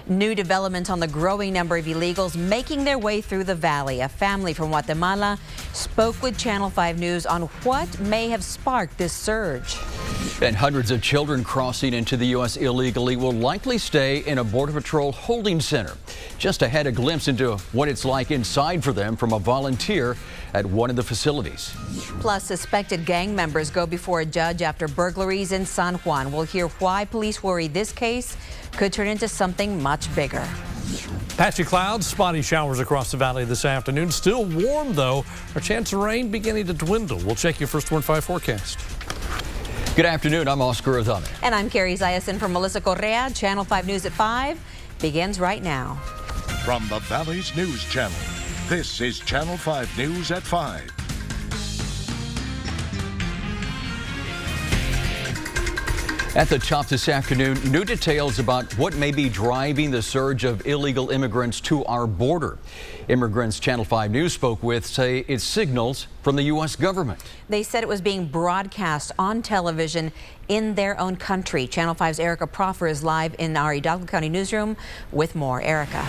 New developments on the growing number of illegals making their way through the valley. A family from Guatemala spoke with Channel 5 News on what may have sparked this surge. And hundreds of children crossing into the U.S. illegally will likely stay in a Border Patrol holding center. Just ahead, a glimpse into what it's like inside for them from a volunteer at one of the facilities. Plus, suspected gang members go before a judge after burglaries in San Juan. We'll hear why police worry this case could turn into something much bigger. Patchy clouds, spotty showers across the valley this afternoon. Still warm, though. Our chance of rain beginning to dwindle. We'll check your first Warn 5 forecast. Good afternoon. I'm Oscar Adame. And I'm Carrie Zayasin from Melissa Correa. Channel 5 News at 5 begins right now. From the Valley's News Channel, this is Channel 5 News at 5. At the top this afternoon, new details about what may be driving the surge of illegal immigrants to our border. Immigrants Channel 5 News spoke with say it's signals from the U.S. government. They said it was being broadcast on television in their own country. Channel 5's Erica Proffer is live in our Hidalgo County newsroom with more. Erica.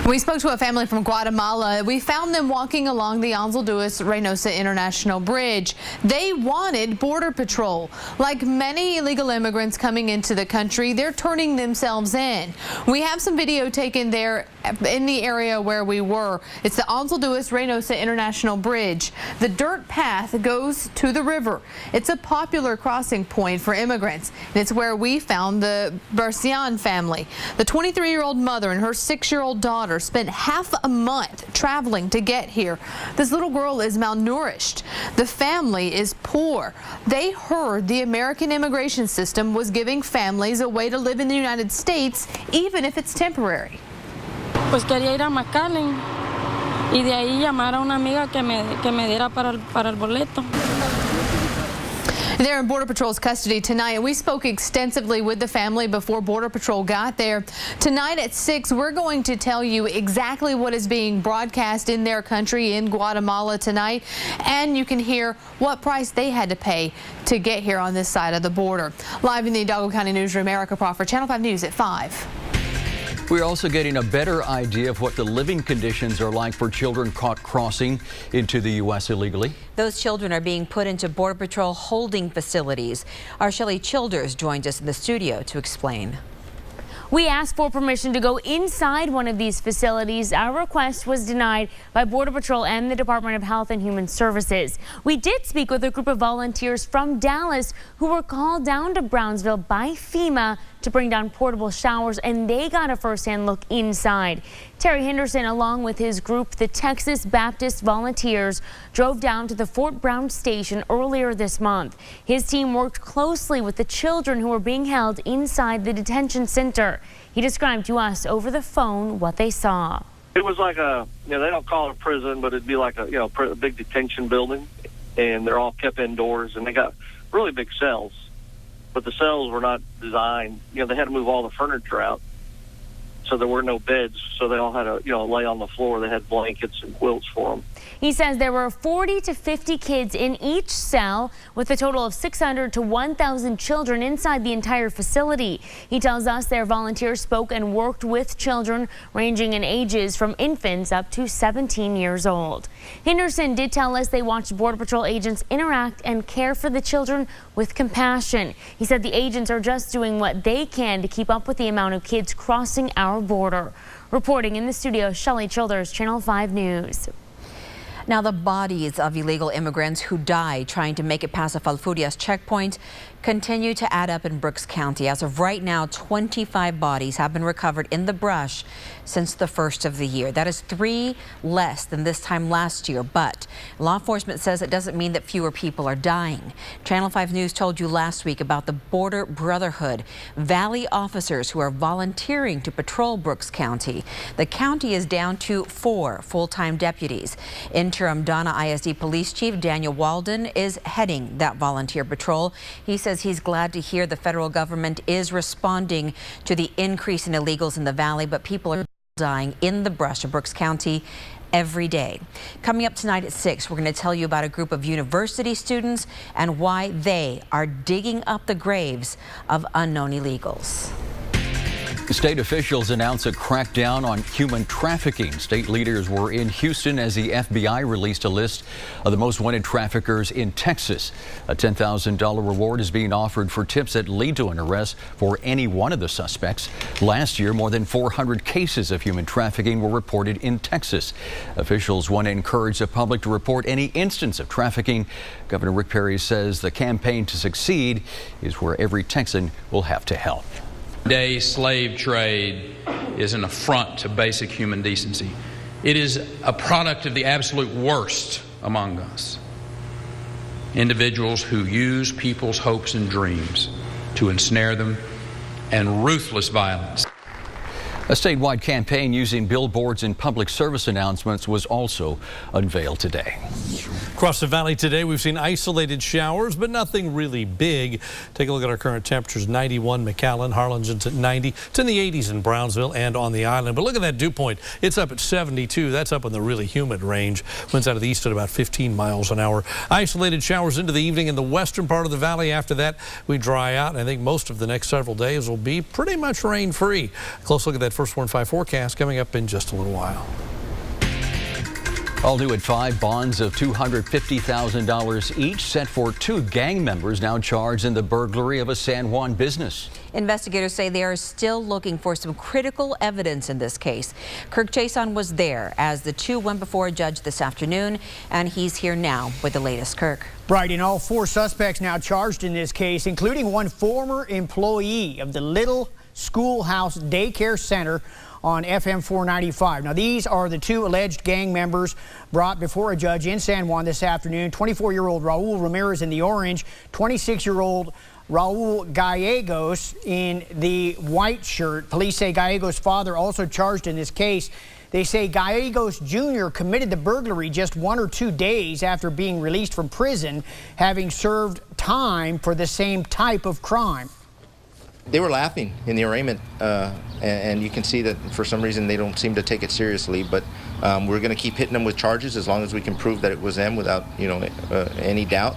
We spoke to a family from Guatemala. We found them walking along the Reynosa International Bridge. They wanted Border Patrol. Like many illegal immigrants coming into the country, they're turning themselves in. We have some video taken there in the area where we were. It's the Reynosa International Bridge. The dirt path goes to the river. It's a popular crossing point for immigrants, and it's where we found the Bercian family. The 23-year-old mother and her 6-year-old daughter spent half a month traveling to get here. This little girl is malnourished. The family is poor. They heard the American immigration system was giving families a way to live in the United States, even if it's temporary. Pues quería ir a McAllen y de ahí llamar a una amiga que me diera para el boleto. They're in Border Patrol's custody tonight, and we spoke extensively with the family before Border Patrol got there. Tonight at 6, we're going to tell you exactly what is being broadcast in their country in Guatemala tonight, and you can hear what price they had to pay to get here on this side of the border. Live in the Hidalgo County newsroom, Erica Proffer, Channel 5 News at 5. We're also getting a better idea of what the living conditions are like for children caught crossing into the U.S. illegally. Those children are being put into Border Patrol holding facilities. Our Shelley Childers joined us in the studio to explain. We asked for permission to go inside one of these facilities. Our request was denied by Border Patrol and the Department of Health and Human Services. We did speak with a group of volunteers from Dallas who were called down to Brownsville by FEMA to bring down portable showers, and they got a first-hand look inside. Terry Henderson, along with his group, the Texas Baptist Volunteers, drove down to the Fort Brown station earlier this month. His team worked closely with the children who were being held inside the detention center. He described to us over the phone what they saw. It was like a, they don't call it a prison, but it'd be like a, a big detention building, and they're all kept indoors, and they got really big cells. But the cells were not designed, they had to move all the furniture out. So there were no beds, so they all had to, lay on the floor. They had blankets and quilts for them. He says there were 40 to 50 kids in each cell, with a total of 600 to 1,000 children inside the entire facility. He tells us their volunteers spoke and worked with children ranging in ages from infants up to 17 years old. Henderson did tell us they watched Border Patrol agents interact and care for the children with compassion. He said the agents are just doing what they can to keep up with the amount of kids crossing our border. Reporting in the studio, Shelley Childers, Channel 5 News. Now, the bodies of illegal immigrants who died trying to make it past the Falfurrias checkpoint continue to add up in Brooks County. As of right now, 25 bodies have been recovered in the brush since the first of the year. That is 3 less than this time last year, but law enforcement says it doesn't mean that fewer people are dying. Channel 5 News told you last week about the Border Brotherhood, Valley officers who are volunteering to patrol Brooks County. The county is down to 4 full-time deputies. Interim Donna ISD Police Chief Daniel Walden is heading that volunteer patrol. He says he's glad to hear the federal government is responding to the increase in illegals in the valley, but people are dying in the brush of Brooks County every day. Coming up tonight at 6, we're going to tell you about a group of university students and why they are digging up the graves of unknown illegals. State officials announced a crackdown on human trafficking. State leaders were in Houston as the FBI released a list of the most wanted traffickers in Texas. A $10,000 reward is being offered for tips that lead to an arrest for any one of the suspects. Last year, more than 400 cases of human trafficking were reported in Texas. Officials want to encourage the public to report any instance of trafficking. Governor Rick Perry says the campaign to succeed is where every Texan will have to help. Today's slave trade is an affront to basic human decency. It is a product of the absolute worst among us. Individuals who use people's hopes and dreams to ensnare them, and ruthless violence. A statewide campaign using billboards and public service announcements was also unveiled today. Across the valley today, we've seen isolated showers, but nothing really big. Take a look at our current temperatures. 91 McAllen, Harlingen's at 90. It's in the 80s in Brownsville and on the island. But look at that dew point. It's up at 72. That's up in the really humid range. Winds out of the east at about 15 miles an hour. Isolated showers into the evening in the western part of the valley. After that, we dry out. And I think most of the next several days will be pretty much rain-free. Close look at that first 1-5 forecast coming up in just a little while. All new at 5, bonds of $250,000 each set for 2 gang members now charged in the burglary of a San Juan business. Investigators say they are still looking for some critical evidence in this case. Kirk Chason was there as the 2 went before a judge this afternoon, and he's here now with the latest. Kirk. Right, and all 4 suspects now charged in this case, including one former employee of the Little Schoolhouse Daycare Center on FM 495. Now, these are the 2 alleged gang members brought before a judge in San Juan this afternoon. 24-year-old Raul Ramirez in the orange, 26-year-old Raul Gallegos in the white shirt. Police say Gallegos' father also charged in this case. They say Gallegos Jr. committed the burglary just 1 or 2 days after being released from prison, having served time for the same type of crime. They were laughing in the arraignment, and you can see that for some reason they don't seem to take it seriously. But we're going to keep hitting them with charges as long as we can prove that it was them without, any doubt.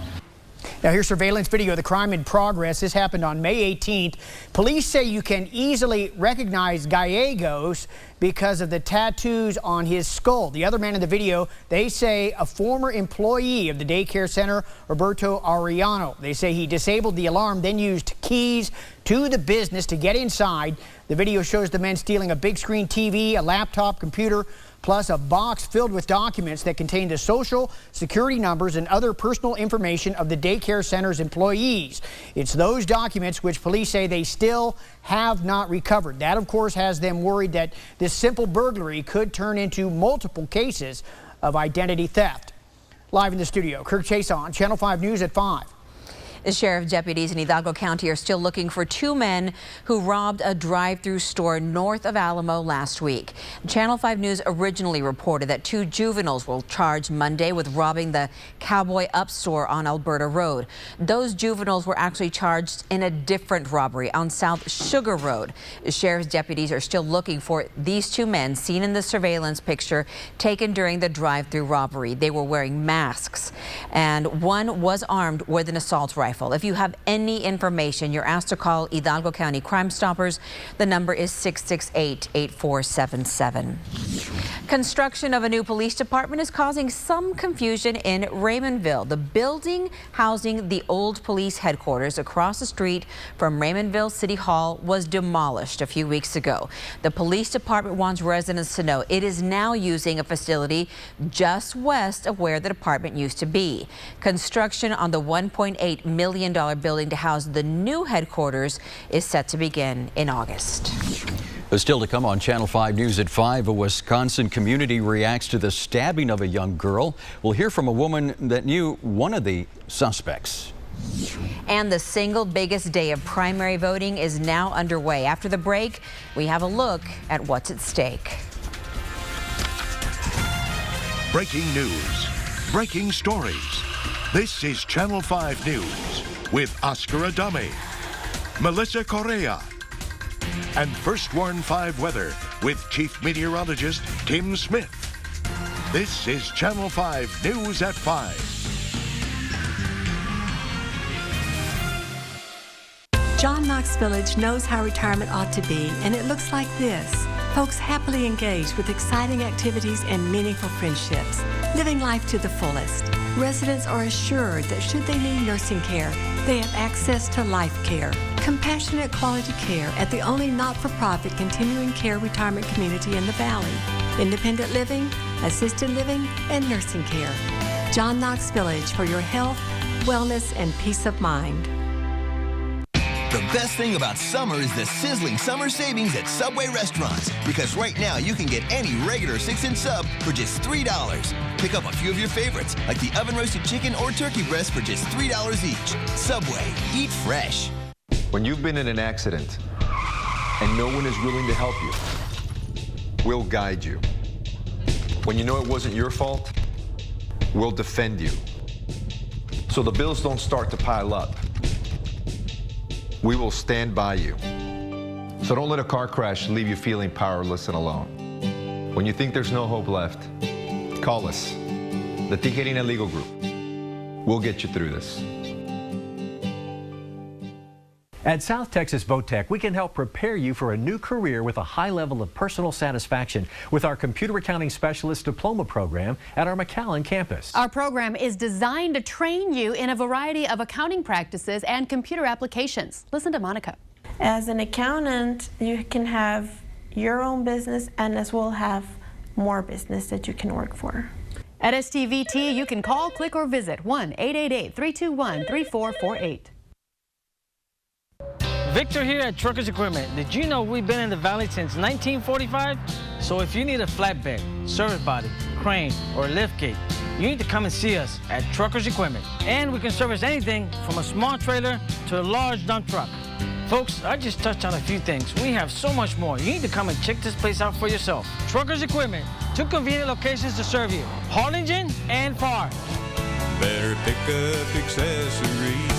Now, here's surveillance video of the crime in progress. This happened on May 18th. Police say you can easily recognize Gallegos because of the tattoos on his skull. The other man in the video, they say a former employee of the daycare center, Roberto Arellano. They say he disabled the alarm, then used keys to the business to get inside. The video shows the men stealing a big screen TV, a laptop, computer, plus a box filled with documents that contain the social security numbers and other personal information of the daycare center's employees. It's those documents which police say they still have not recovered. That, of course, has them worried that this simple burglary could turn into multiple cases of identity theft. Live in the studio, Kirk Chason, Channel 5 News at 5. Sheriff deputies in Hidalgo County are still looking for 2 men who robbed a drive-through store north of Alamo last week. Channel 5 News originally reported that 2 juveniles were charged Monday with robbing the Cowboy Up store on Alberta Road. Those juveniles were actually charged in a different robbery on South Sugar Road. Sheriff's deputies are still looking for these 2 men seen in the surveillance picture taken during the drive-through robbery. They were wearing masks, and one was armed with an assault rifle. If you have any information, you're asked to call Hidalgo County Crime Stoppers. The number is 668-8477. Construction of a new police department is causing some confusion in Raymondville. The building housing the old police headquarters across the street from Raymondville City Hall was demolished a few weeks ago. The police department wants residents to know it is now using a facility just west of where the department used to be. Construction on the $1.8 million building to house the new headquarters is set to begin in August. Still to come on Channel 5 News at 5, a Wisconsin community reacts to the stabbing of a young girl. We'll hear from a woman that knew one of the suspects. And the single biggest day of primary voting is now underway. After the break, we have a look at what's at stake. Breaking news, breaking stories. This is Channel 5 News with Oscar Adame, Melissa Correa, and First Warn 5 Weather with Chief Meteorologist Tim Smith. This is Channel 5 News at 5. John Knox Village knows how retirement ought to be, and it looks like this. Folks happily engaged with exciting activities and meaningful friendships, living life to the fullest. Residents are assured that should they need nursing care, they have access to life care. Compassionate quality care at the only not-for-profit continuing care retirement community in the Valley. Independent living, assisted living, and nursing care. John Knox Village for your health, wellness, and peace of mind. The best thing about summer is the sizzling summer savings at Subway restaurants. Because right now you can get any regular 6-inch sub for just $3. Pick up a few of your favorites, like the oven-roasted chicken or turkey breast for just $3 each. Subway, eat fresh. When you've been in an accident and no one is willing to help you, we'll guide you. When you know it wasn't your fault, we'll defend you. So the bills don't start to pile up. We will stand by you. So don't let a car crash leave you feeling powerless and alone. When you think there's no hope left, call us, the Tijerina Legal Group. We'll get you through this. At South Texas VoTech, we can help prepare you for a new career with a high level of personal satisfaction with our Computer Accounting Specialist Diploma program at our McAllen campus. Our program is designed to train you in a variety of accounting practices and computer applications. Listen to Monica. As an accountant, you can have your own business and as well have more business that you can work for. At STVT, you can call, click, or visit 1-888-321-3448. Victor here at Truckers Equipment. Did you know we've been in the Valley since 1945? So if you need a flatbed, service body, crane, or lift gate, you need to come and see us at Truckers Equipment. And we can service anything from a small trailer to a large dump truck. Folks, I just touched on a few things. We have so much more. You need to come and check this place out for yourself. Truckers Equipment, 2 convenient locations to serve you, Harlingen and Farr. Better pick up accessories.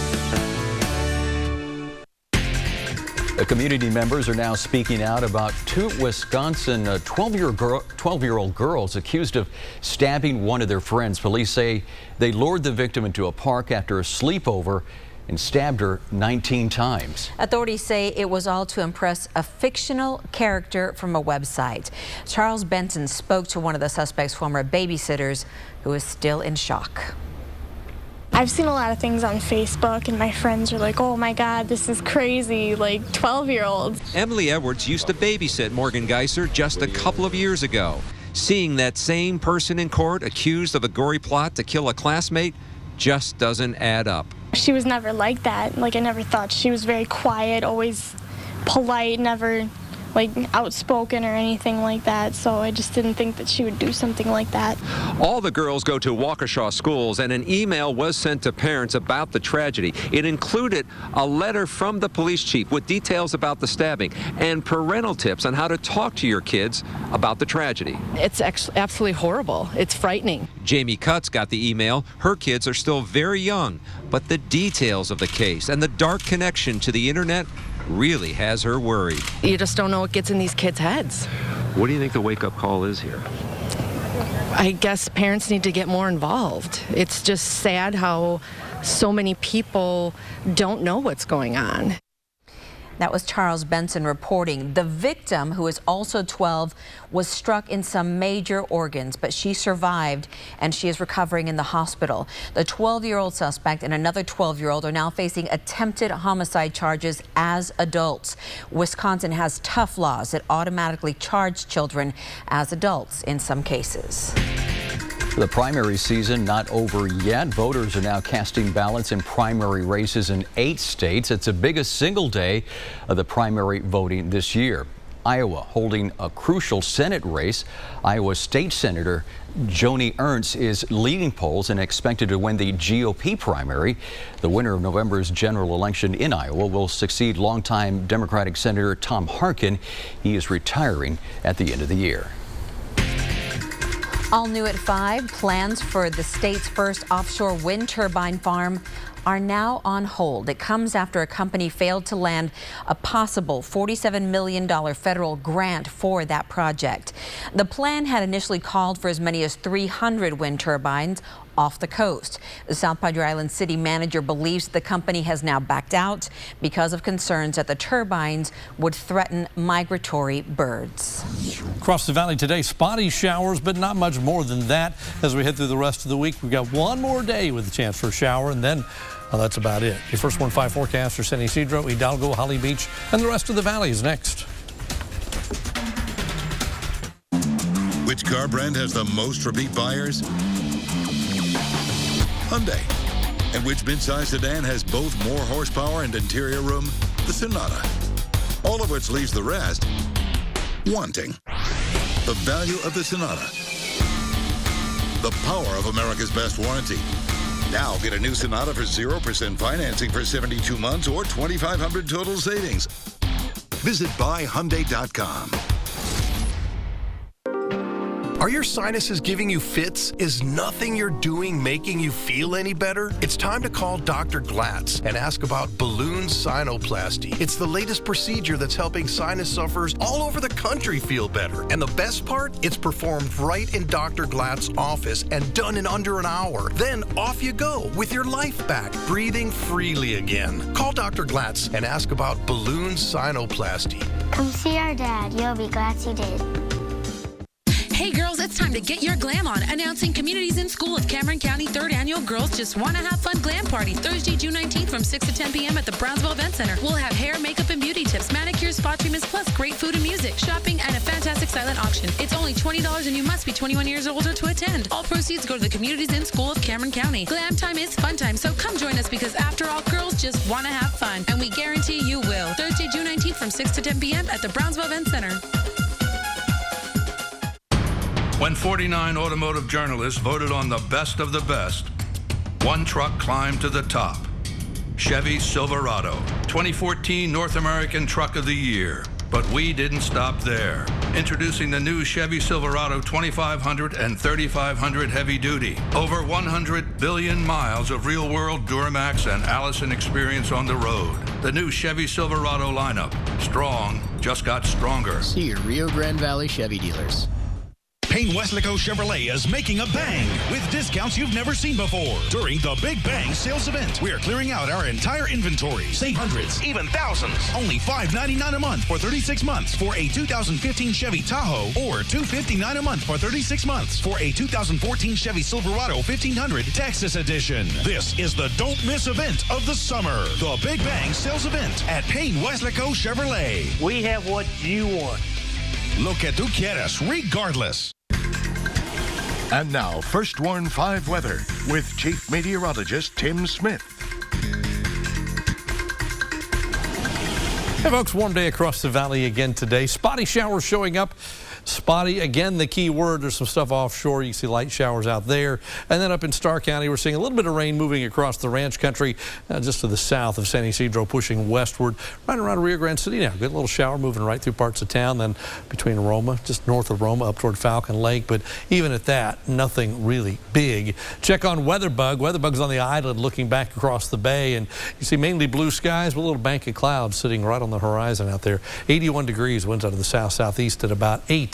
The community members are now speaking out about 2 Wisconsin 12-year-old girls accused of stabbing one of their friends. Police say they lured the victim into a park after a sleepover and stabbed her 19 times. Authorities say it was all to impress a fictional character from a website. Charles Benson spoke to one of the suspect's former babysitters, who is still in shock. I've seen a lot of things on Facebook, and my friends are like, oh my God, this is crazy, like 12-year-olds. Emily Edwards used to babysit Morgan Geiser just a couple of years ago. Seeing that same person in court accused of a gory plot to kill a classmate just doesn't add up. She was never like that. Like, I never thought she was very quiet, always polite, never like outspoken or anything like that, so I just didn't think that she would do something like that. All the girls go to Waukesha schools, and an email was sent to parents about the tragedy. It included a letter from the police chief with details about the stabbing and parental tips on how to talk to your kids about the tragedy. It's actually absolutely horrible. It's frightening. Jamie Cutts got the email. Her kids are still very young, but the details of the case and the dark connection to the internet really has her worried. You just don't know what gets in these kids' heads. What do you think the wake-up call is here? I guess parents need to get more involved. It's just sad how so many people don't know what's going on. That was Charles Benson reporting. The victim, who is also 12, was struck in some major organs, but she survived and she is recovering in the hospital. The 12-year-old suspect and another 12-year-old are now facing attempted homicide charges as adults. Wisconsin has tough laws that automatically charge children as adults in some cases. The primary season not over yet. Voters are now casting ballots in primary races in 8 states. It's the biggest single day of the primary voting this year. Iowa holding a crucial Senate race. Iowa State Senator Joni Ernst is leading polls and expected to win the GOP primary. The winner of November's general election in Iowa will succeed longtime Democratic Senator Tom Harkin. He is retiring at the end of the year. All new at 5, plans for the state's first offshore wind turbine farm are now on hold. It comes after a company failed to land a possible $47 million federal grant for that project. The plan had initially called for as many as 300 wind turbines off the coast. The South Padre Island city manager believes the company has now backed out because of concerns that the turbines would threaten migratory birds. Across the valley today, spotty showers, but not much more than that. As we head through the rest of the week, we've got one more day with a chance for a shower, and then that's about it. Your first 1-5 forecast for San Ysidro, Hidalgo, Holly Beach, and the rest of the valley is next. Which car brand has the most repeat buyers? Hyundai. And which midsize sedan has both more horsepower and interior room? The Sonata. All of which leaves the rest wanting. The value of the Sonata. The power of America's best warranty. Now get a new Sonata for 0% financing for 72 months or $2,500 total savings. Visit buyhyundai.com. Are your sinuses giving you fits? Is nothing you're doing making you feel any better? It's time to call Dr. Glatz and ask about balloon sinuplasty. It's the latest procedure that's helping sinus sufferers all over the country feel better. And the best part? It's performed right in Dr. Glatz's office and done in under an hour. Then off you go with your life back, breathing freely again. Call Dr. Glatz and ask about balloon sinuplasty. Come see our dad. You'll be glad you did. Hey girls, it's time to get your glam on. Announcing Communities in School of Cameron County 3rd Annual Girls Just Wanna Have Fun Glam Party, Thursday, June 19th from 6 to 10 p.m. at the Brownsville Event Center. We'll have hair, makeup, and beauty tips, manicures, spa treatments, plus great food and music, shopping, and a fantastic silent auction. It's only $20 and you must be 21 years or older to attend. All proceeds go to the Communities in School of Cameron County. Glam time is fun time, so come join us because after all, girls just wanna have fun. And we guarantee you will. Thursday, June 19th from 6 to 10 p.m. at the Brownsville Event Center. When 49 automotive journalists voted on the best of the best, one truck climbed to the top. Chevy Silverado, 2014 North American Truck of the Year. But we didn't stop there. Introducing the new Chevy Silverado 2500 and 3500 heavy duty. Over 100 billion miles of real-world Duramax and Allison experience on the road. The new Chevy Silverado lineup. Strong, just got stronger. See your Rio Grande Valley Chevy dealers. Payne Westlaco Chevrolet is making a bang with discounts you've never seen before during the Big Bang sales event. We are clearing out our entire inventory. Save hundreds, even thousands. Only $599 a month for 36 months for a 2015 Chevy Tahoe or $259 a month for 36 months for a 2014 Chevy Silverado 1500 Texas Edition. This is the don't miss event of the summer. The Big Bang sales event at Payne Westlaco Chevrolet. We have what you want. Lo que tú quieras, regardless. And now, First Warn 5 weather with Chief Meteorologist Tim Smith. Hey folks, warm day across the valley again today. Spotty showers showing up. Spotty, again, the key word. There's some stuff offshore. You can see light showers out there. And then up in Starr County, we're seeing a little bit of rain moving across the ranch country, just to the south of San Ysidro, pushing westward, right around Rio Grande City now. Good little shower moving right through parts of town, then between Roma, just north of Roma, up toward Falcon Lake. But even at that, nothing really big. Check on WeatherBug. WeatherBug's on the island looking back across the bay, and you see mainly blue skies with a little bank of clouds sitting right on the horizon out there. 81 degrees, winds out of the south-southeast at about 8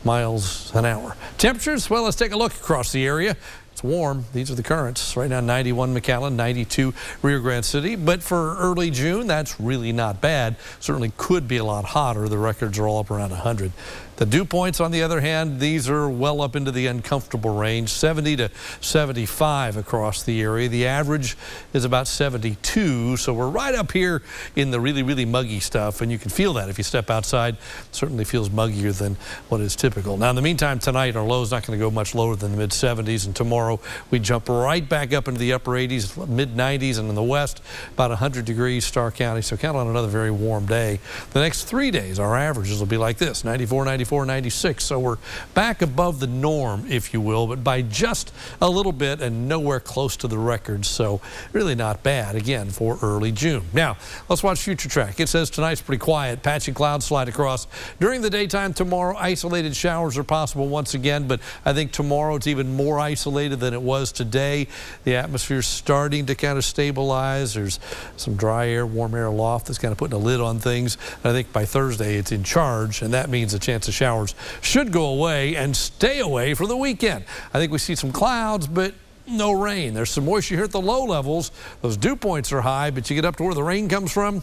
miles an hour. Temperatures, well, let's take a look across the area. It's warm. These are the currents. Right now, 91 McAllen, 92 Rio Grande City. But for early June, that's really not bad. Certainly could be a lot hotter. The records are all up around 100. The dew points, on the other hand, these are well up into the uncomfortable range, 70 to 75 across the area. The average is about 72, so we're right up here in the really, really muggy stuff, and you can feel that if you step outside. It certainly feels muggier than what is typical. Now, in the meantime, tonight, our low is not going to go much lower than the mid-70s, and tomorrow we jump right back up into the upper 80s, mid-90s, and in the west, about 100 degrees, Starr County, so count on another very warm day. The next 3 days, our averages will be like this, 94, 94, 96. So we're back above the norm, if you will, but by just a little bit and nowhere close to the record. So really not bad, again, for early June. Now, let's watch Future Track. It says tonight's pretty quiet. Patchy clouds slide across. During the daytime tomorrow, isolated showers are possible once again, but I think tomorrow it's even more isolated than it was today. The atmosphere's starting to kind of stabilize. There's some dry air, warm air aloft that's kind of putting a lid on things. And I think by Thursday it's in charge, and that means the chance of showers should go away and stay away for the weekend. I think we see some clouds, but no rain. There's some moisture here at the low levels. Those dew points are high, but you get up to where the rain comes from,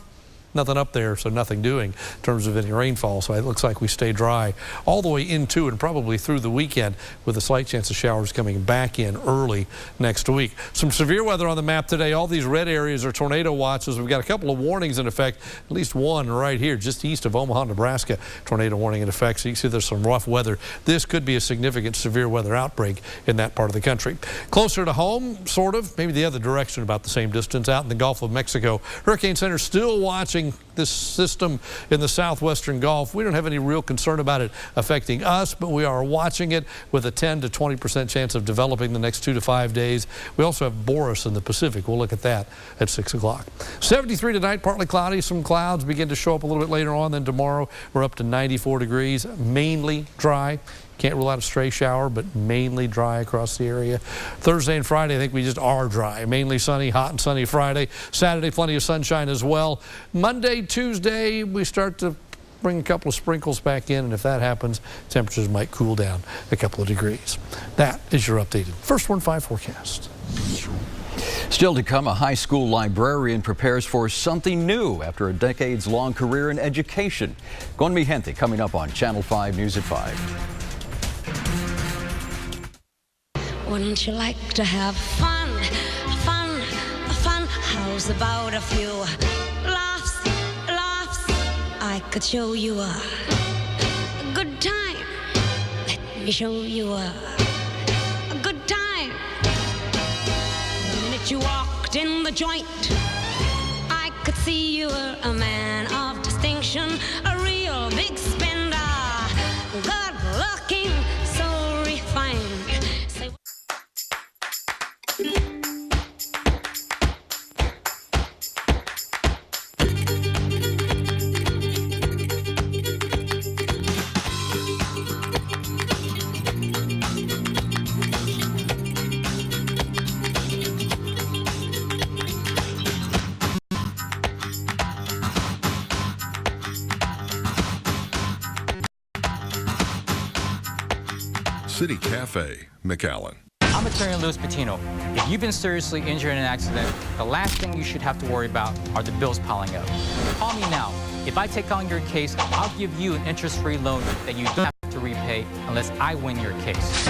nothing up there, so nothing doing in terms of any rainfall. So it looks like we stay dry all the way into and probably through the weekend, with a slight chance of showers coming back in early next week. Some severe weather on the map today. All these red areas are tornado watches. We've got a couple of warnings in effect, at least one right here just east of Omaha, Nebraska. Tornado warning in effect. So you can see there's some rough weather. This could be a significant severe weather outbreak in that part of the country. Closer to home, sort of, maybe the other direction, about the same distance, out in the Gulf of Mexico. Hurricane Center still watching this system in the southwestern Gulf. We don't have any real concern about it affecting us, but we are watching it with a 10 to 20% chance of developing the next 2 to 5 days. We also have Boris in the Pacific. We'll look at that at 6 o'clock. 73 tonight, partly cloudy. Some clouds begin to show up a little bit later on. Then tomorrow we're up to 94 degrees, mainly dry. Can't rule out a stray shower, but mainly dry across the area. Thursday and Friday, I think we just are dry. Mainly sunny, hot and sunny Friday. Saturday, plenty of sunshine as well. Monday, Tuesday, we start to bring a couple of sprinkles back in, and if that happens, temperatures might cool down a couple of degrees. That is your updated First Warn 5 forecast. Still to come, a high school librarian prepares for something new after a decades-long career in education. Con mi gente, coming up on Channel 5 News at 5. Wouldn't you like to have fun, fun, fun? How's about a few laughs, laughs? I could show you a good time. Let me show you a good time. The minute you walked in the joint, I could see you were a man of distinction, a real big spender, good looking, so refined. City Cafe, McAllen. I'm attorney Louis Patino. If you've been seriously injured in an accident, the last thing you should have to worry about are the bills piling up. Call me now. If I take on your case, I'll give you an interest-free loan that you don't have to repay unless I win your case.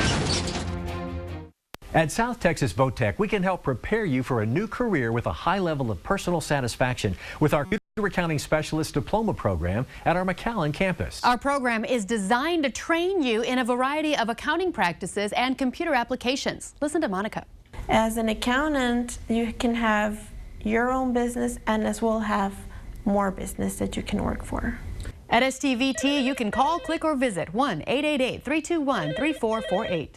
At South Texas Boat Tech, we can help prepare you for a new career with a high level of personal satisfaction with our computer accounting specialist diploma program at our McAllen campus. Our program is designed to train you in a variety of accounting practices and computer applications. Listen to Monica. As an accountant, you can have your own business and as well have more business that you can work for. At STVT, you can call, click, or visit 1-888-321-3448.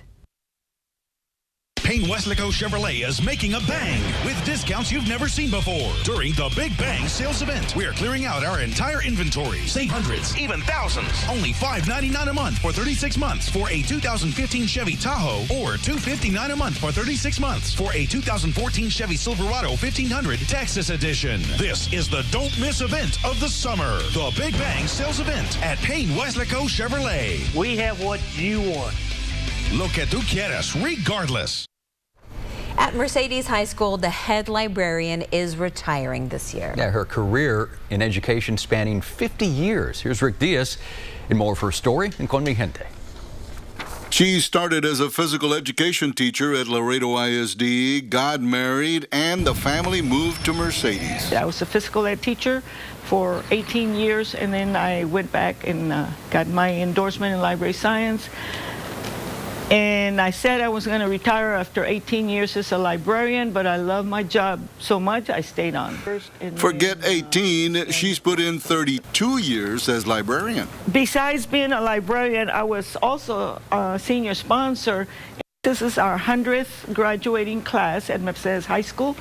Payne Westlaco Chevrolet is making a bang with discounts you've never seen before during the Big Bang sales event. We are clearing out our entire inventory. Save hundreds, even thousands. Only $5.99 a month for 36 months for a 2015 Chevy Tahoe, or $259 a month for 36 months for a 2014 Chevy Silverado 1500 Texas Edition. This is the don't miss event of the summer. The Big Bang sales event at Payne Westlaco Chevrolet. We have what you want. Lo que tú quieras, regardless. At Mercedes High School, the head librarian is retiring this year. Yeah, her career in education spanning 50 years. Here's Rick Diaz in more of her story in Con mi gente. She started as a physical education teacher at Laredo ISD, got married, and the family moved to Mercedes. I was a physical ed teacher for 18 years, and then I went back and got my endorsement in library science. And I said I was going to retire after 18 years as a librarian, but I love my job so much I stayed on. Forget 18, she's put in 32 years as librarian. Besides being a librarian, I was also a senior sponsor. This is our 100th graduating class at Mercedes High School.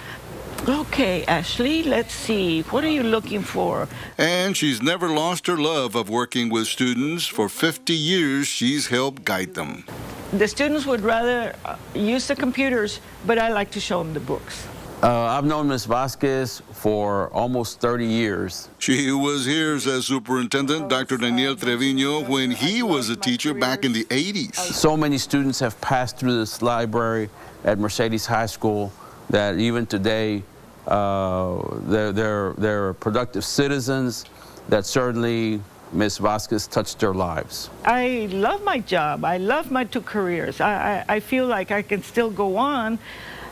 Okay, Ashley, let's see. What are you looking for? And she's never lost her love of working with students. For 50 years, she's helped guide them. The students would rather use the computers, but I like to show them the books. I've known Ms. Vasquez for almost 30 years. She was here, says Superintendent Dr. Daniel Trevino, when he was a teacher back in the 80s. So many students have passed through this library at Mercedes High School that even today they're productive citizens that certainly Ms. Vasquez touched their lives. I love my job. I love my two careers. I feel like I can still go on,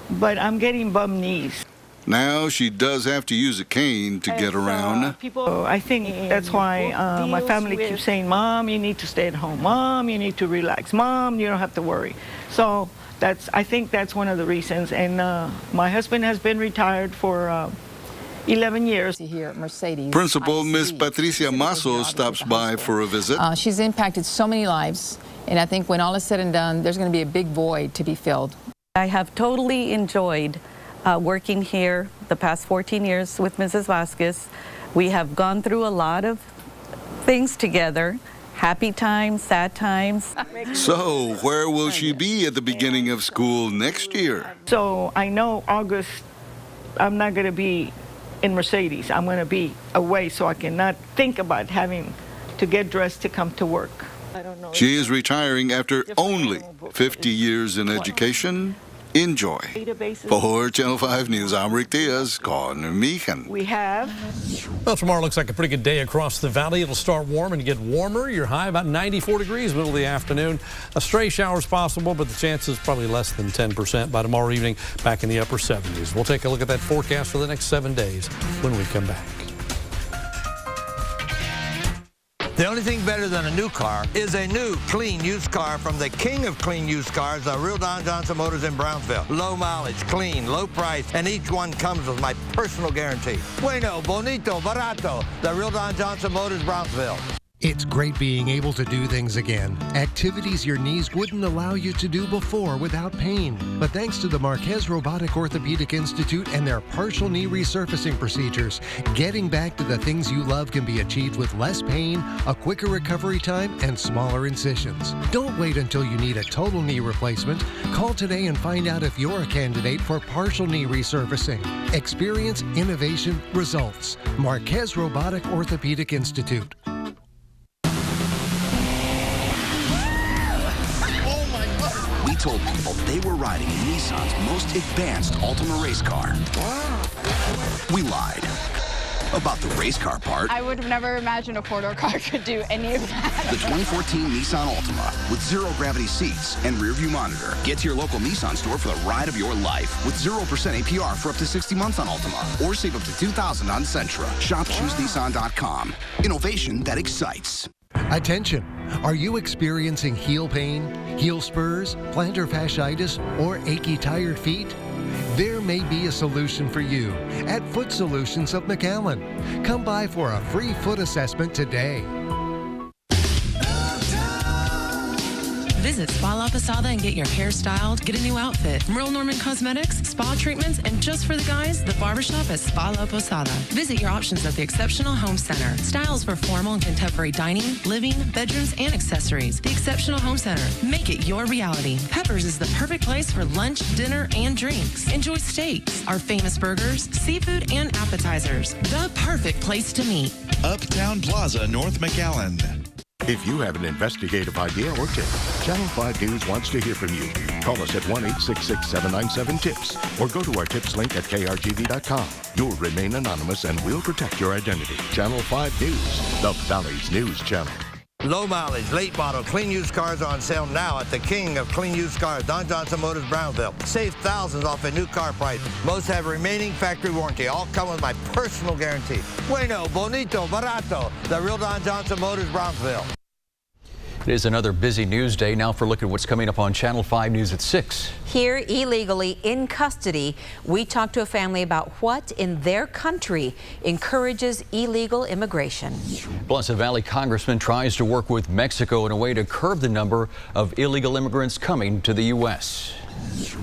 but I'm getting bum knees. Now she does have to use a cane to get around. I think that's why my family keeps saying, Mom, you need to stay at home. Mom, you need to relax. Mom, you don't have to worry. So I think that's one of the reasons. And my husband has been retired for 11 years. Here at Mercedes. Principal Miss Patricia Masso stops by for a visit. She's impacted so many lives, and I think when all is said and done, there's going to be a big void to be filled. I have totally enjoyed working here the past 14 years with Mrs. Vasquez. We have gone through a lot of things together, happy times, sad times. So where will she be at the beginning of school next year? So I know August, I'm not going to be in Mercedes. I'm going to be away, so I cannot think about having to get dressed to come to work. She is retiring after only 50 years in education. Enjoy. For Channel 5 News, I'm Rick Diaz, con Mijan. We have. Well, tomorrow looks like a pretty good day across the valley. It'll start warm and get warmer. Your high about 94 degrees middle of the afternoon. A stray shower is possible, but the chances probably less than 10% by tomorrow evening, back in the upper 70s. We'll take a look at that forecast for the next 7 days when we come back. The only thing better than a new car is a new, clean, used car from the king of clean used cars, the Real Don Johnson Motors in Brownsville. Low mileage, clean, low price, and each one comes with my personal guarantee. Bueno, bonito, barato, the Real Don Johnson Motors, Brownsville. It's great being able to do things again. Activities your knees wouldn't allow you to do before without pain. But thanks to the Marquez Robotic Orthopedic Institute and their partial knee resurfacing procedures, getting back to the things you love can be achieved with less pain, a quicker recovery time, and smaller incisions. Don't wait until you need a total knee replacement. Call today and find out if you're a candidate for partial knee resurfacing. Experience, innovation, results. Marquez Robotic Orthopedic Institute. We told people they were riding in Nissan's most advanced Altima race car. We lied about the race car part. I would have never imagined a four-door car could do any of that. The 2014 Nissan Altima with zero-gravity seats and rear-view monitor. Get to your local Nissan store for the ride of your life with 0% APR for up to 60 months on Altima or save up to $2,000 on Sentra. Shop ChooseNissan.com. Innovation that excites. Attention! Are you experiencing heel pain, heel spurs, plantar fasciitis, or achy, tired feet? There may be a solution for you at Foot Solutions of McAllen. Come by for a free foot assessment today. Visit Spa La Posada and get your hair styled, get a new outfit. Merle Norman Cosmetics, spa treatments, and just for the guys, the barbershop at Spa La Posada. Visit your options at the Exceptional Home Center. Styles for formal and contemporary dining, living, bedrooms, and accessories. The Exceptional Home Center. Make it your reality. Peppers is the perfect place for lunch, dinner, and drinks. Enjoy steaks, our famous burgers, seafood, and appetizers. The perfect place to meet. Uptown Plaza, North McAllen. If you have an investigative idea or tip, Channel 5 News wants to hear from you. Call us at 1-866-797-TIPS or go to our tips link at krgv.com. You'll remain anonymous and we'll protect your identity. Channel 5 News, the Valley's news channel. Low mileage, late model, clean used cars are on sale now at the king of clean used cars, Don Johnson Motors, Brownsville. Save thousands off a new car price. Most have remaining factory warranty. All come with my personal guarantee. Bueno, bonito, barato, the Real Don Johnson Motors, Brownsville. It is another busy news day. Now for a look at what's coming up on Channel 5 News at 6. Here, illegally in custody, we talk to a family about what in their country encourages illegal immigration. Plus, a Valley congressman tries to work with Mexico in a way to curb the number of illegal immigrants coming to the U.S.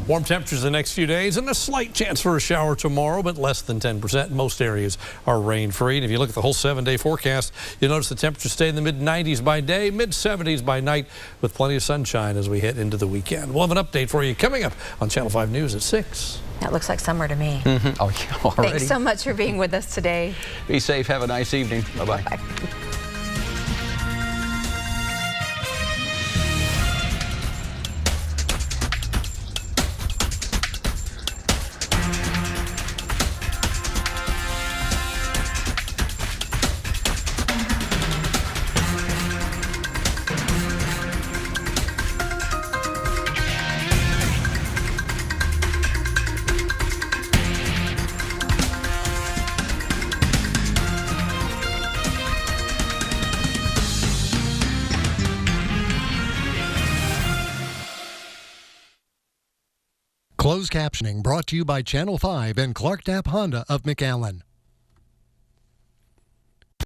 Warm temperatures the next few days and a slight chance for a shower tomorrow, but less than 10%. Most areas are rain-free. And if you look at the whole 7-day forecast, you'll notice the temperatures stay in the mid-90s by day, mid-70s by night, with plenty of sunshine as we head into the weekend. We'll have an update for you coming up on Channel 5 News at 6. That looks like summer to me. Oh, yeah, already. Thanks so much for being with us today. Be safe. Have a nice evening. Bye-bye. Bye. Closed captioning brought to you by Channel 5 and Clark Knapp Honda of McAllen.